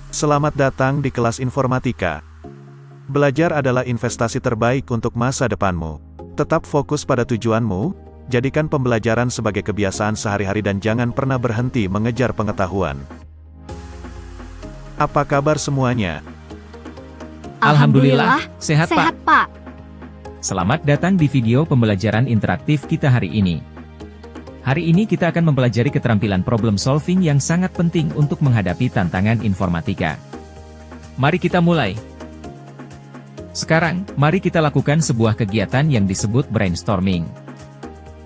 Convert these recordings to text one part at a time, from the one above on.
Selamat datang di kelas informatika. Belajar adalah investasi terbaik untuk masa depanmu. Tetap fokus pada tujuanmu, jadikan pembelajaran sebagai kebiasaan sehari-hari dan jangan pernah berhenti mengejar pengetahuan. Apa kabar semuanya? Alhamdulillah, sehat Pak. Pak. Selamat datang di video pembelajaran interaktif kita hari ini. Hari ini kita akan mempelajari keterampilan problem solving yang sangat penting untuk menghadapi tantangan informatika. Mari kita mulai. Sekarang, mari kita lakukan sebuah kegiatan yang disebut brainstorming.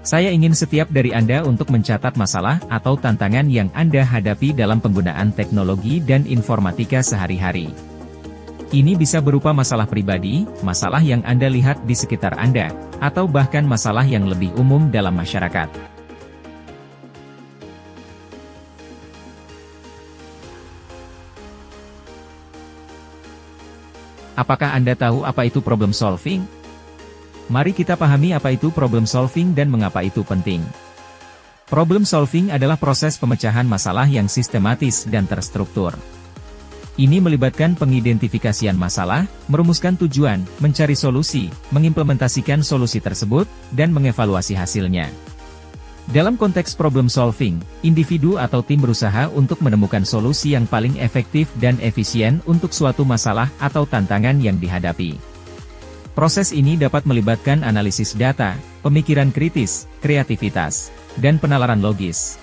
Saya ingin setiap dari Anda untuk mencatat masalah atau tantangan yang Anda hadapi dalam penggunaan teknologi dan informatika sehari-hari. Ini bisa berupa masalah pribadi, masalah yang Anda lihat di sekitar Anda, atau bahkan masalah yang lebih umum dalam masyarakat. Apakah Anda tahu apa itu problem solving? Mari kita pahami apa itu problem solving dan mengapa itu penting. Problem solving adalah proses pemecahan masalah yang sistematis dan terstruktur. Ini melibatkan pengidentifikasian masalah, merumuskan tujuan, mencari solusi, mengimplementasikan solusi tersebut, dan mengevaluasi hasilnya. Dalam konteks problem solving, individu atau tim berusaha untuk menemukan solusi yang paling efektif dan efisien untuk suatu masalah atau tantangan yang dihadapi. Proses ini dapat melibatkan analisis data, pemikiran kritis, kreativitas, dan penalaran logis.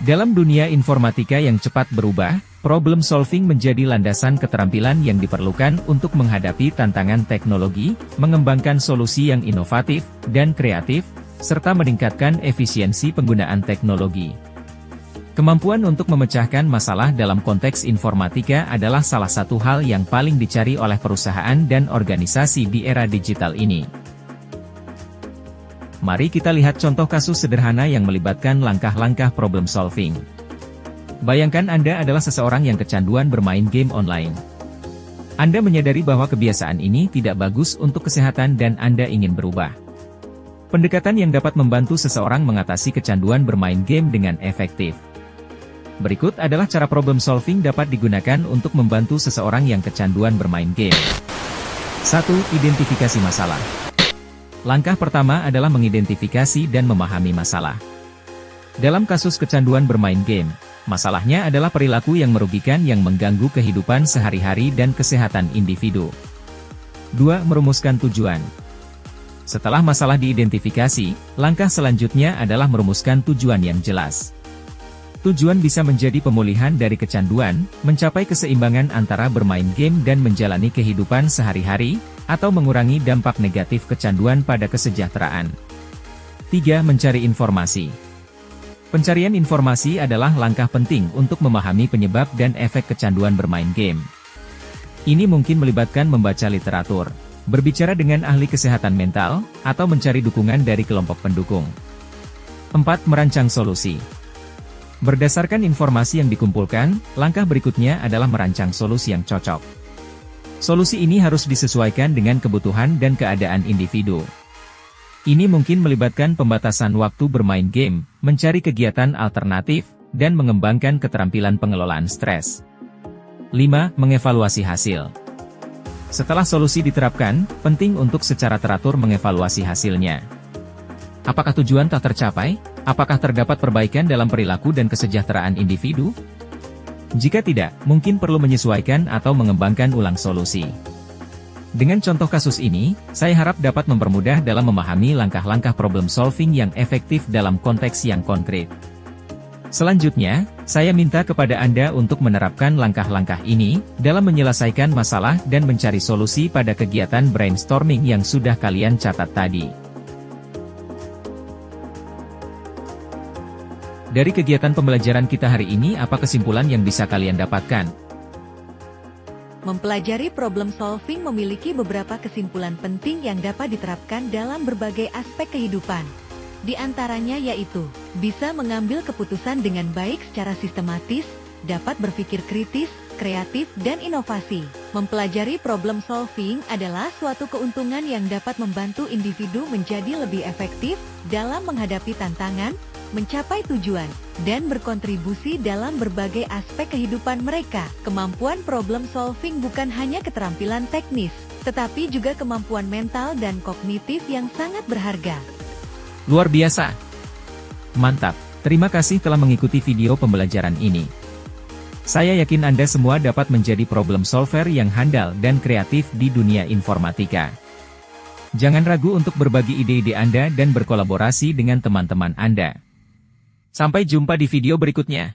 Dalam dunia informatika yang cepat berubah, problem solving menjadi landasan keterampilan yang diperlukan untuk menghadapi tantangan teknologi, mengembangkan solusi yang inovatif dan kreatif, serta meningkatkan efisiensi penggunaan teknologi. Kemampuan untuk memecahkan masalah dalam konteks informatika adalah salah satu hal yang paling dicari oleh perusahaan dan organisasi di era digital ini. Mari kita lihat contoh kasus sederhana yang melibatkan langkah-langkah problem solving. Bayangkan Anda adalah seseorang yang kecanduan bermain game online. Anda menyadari bahwa kebiasaan ini tidak bagus untuk kesehatan dan Anda ingin berubah. Pendekatan yang dapat membantu seseorang mengatasi kecanduan bermain game dengan efektif. Berikut adalah cara problem solving dapat digunakan untuk membantu seseorang yang kecanduan bermain game. 1. Identifikasi masalah. Langkah pertama adalah mengidentifikasi dan memahami masalah. Dalam kasus kecanduan bermain game, masalahnya adalah perilaku yang merugikan yang mengganggu kehidupan sehari-hari dan kesehatan individu. 2. Merumuskan tujuan. Setelah masalah diidentifikasi, langkah selanjutnya adalah merumuskan tujuan yang jelas. Tujuan bisa menjadi pemulihan dari kecanduan, mencapai keseimbangan antara bermain game dan menjalani kehidupan sehari-hari, atau mengurangi dampak negatif kecanduan pada kesejahteraan. 3. Mencari informasi. Pencarian informasi adalah langkah penting untuk memahami penyebab dan efek kecanduan bermain game. Ini mungkin melibatkan membaca literatur, berbicara dengan ahli kesehatan mental, atau mencari dukungan dari kelompok pendukung. 4. Merancang solusi. Berdasarkan informasi yang dikumpulkan, langkah berikutnya adalah merancang solusi yang cocok. Solusi ini harus disesuaikan dengan kebutuhan dan keadaan individu. Ini mungkin melibatkan pembatasan waktu bermain game, mencari kegiatan alternatif, dan mengembangkan keterampilan pengelolaan stres. 5. Mengevaluasi hasil. Setelah solusi diterapkan, penting untuk secara teratur mengevaluasi hasilnya. Apakah tujuan tak tercapai? Apakah terdapat perbaikan dalam perilaku dan kesejahteraan individu? Jika tidak, mungkin perlu menyesuaikan atau mengembangkan ulang solusi. Dengan contoh kasus ini, saya harap dapat mempermudah dalam memahami langkah-langkah problem solving yang efektif dalam konteks yang konkret. Selanjutnya, saya minta kepada Anda untuk menerapkan langkah-langkah ini dalam menyelesaikan masalah dan mencari solusi pada kegiatan brainstorming yang sudah kalian catat tadi. Dari kegiatan pembelajaran kita hari ini, apa kesimpulan yang bisa kalian dapatkan? Mempelajari problem solving memiliki beberapa kesimpulan penting yang dapat diterapkan dalam berbagai aspek kehidupan. Di antaranya yaitu, bisa mengambil keputusan dengan baik secara sistematis, dapat berpikir kritis, kreatif, dan inovasi. Mempelajari problem solving adalah suatu keuntungan yang dapat membantu individu menjadi lebih efektif dalam menghadapi tantangan, mencapai tujuan, dan berkontribusi dalam berbagai aspek kehidupan mereka. Kemampuan problem solving bukan hanya keterampilan teknis, tetapi juga kemampuan mental dan kognitif yang sangat berharga. Luar biasa. Mantap. Terima kasih telah mengikuti video pembelajaran ini. Saya yakin Anda semua dapat menjadi problem solver yang handal dan kreatif di dunia informatika. Jangan ragu untuk berbagi ide-ide Anda dan berkolaborasi dengan teman-teman Anda. Sampai jumpa di video berikutnya.